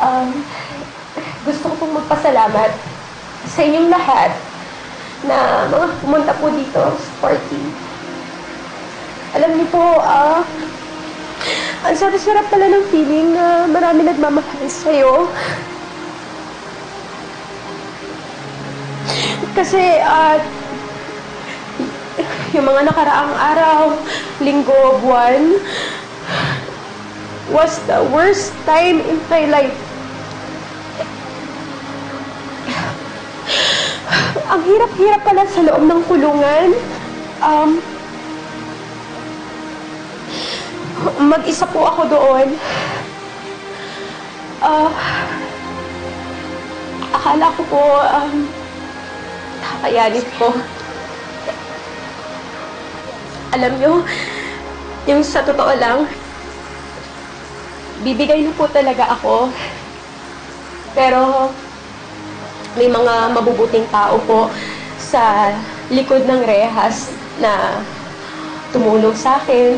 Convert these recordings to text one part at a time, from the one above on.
Um, Gusto ko pong magpasalamat sa inyong lahat na mga pumunta po dito sa party. Alam niyo po, ang sarap-sarap pala ng feeling na marami nagmamahal sa'yo. Kasi, yung mga nakaraang araw, linggo, buwan, was the worst time in my life. Ang hirap-hirap pala sa loob ng kulungan. Mag-isa po ako doon. Akala ko po, kakayanin ko. Alam nyo, yung sa totoo lang, bibigay na po talaga ako. Pero, may mga mabubuting tao po sa likod ng rehas na tumulong sa akin.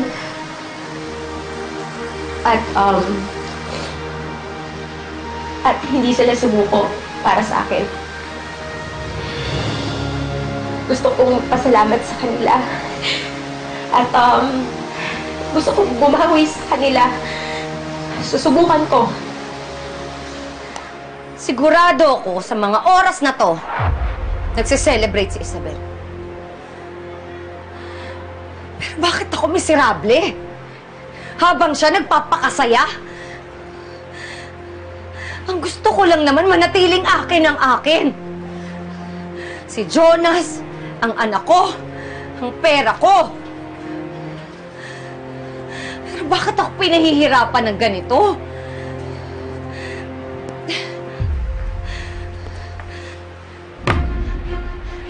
At hindi sila sumuko para sa akin. Gusto kong pasalamat sa kanila. At gusto kong bumawi sa kanila. Susubukan ko. Sigurado ako sa mga oras na to, nagse-celebrate si Isabel. Pero bakit ako miserable? Habang siya nagpapakasaya? Ang gusto ko lang naman manatiling akin ang akin. Si Jonas, ang anak ko, ang pera ko. Pero bakit ako pinahihirapan ng ganito?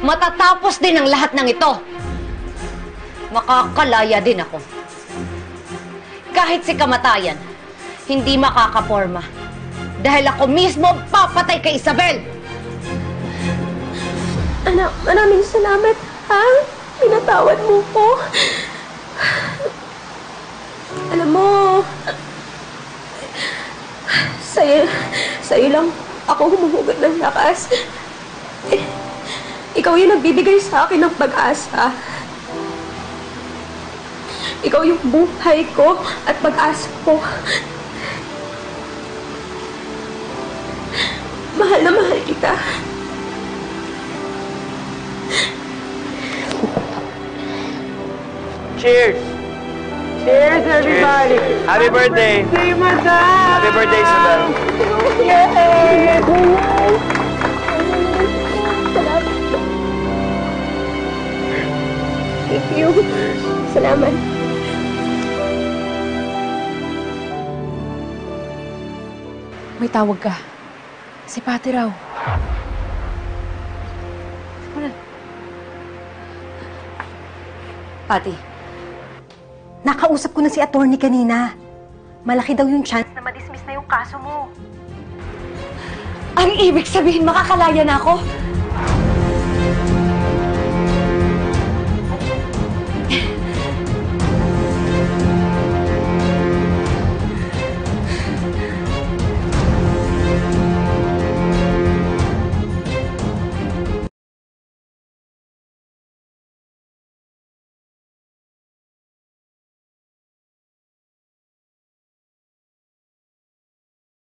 Matatapos din ang lahat ng ito. Makakalaya din ako. Kahit si kamatayan, hindi makakaporma. Dahil ako mismo papatay kay Isabel. Anak, maraming salamat, ha? Pinatawad mo ko. Alam mo, sa'yo lang ako humuhugot ng lakas. Ikaw yung nagbibigay sa akin ng pag-asa. Ikaw yung buhay ko at pag-asa ko. Mahal na mahal kita. Cheers! Cheers, everybody! Cheers. Happy birthday! Say, Madam! Happy birthday, Isabel! Yay! Thank you. Salamat. May tawag ka. Si Pati raw. Pati, nakausap ko na si attorney kanina. Malaki daw yung chance na madismiss na yung kaso mo. Ang ibig sabihin, makakalaya na ako?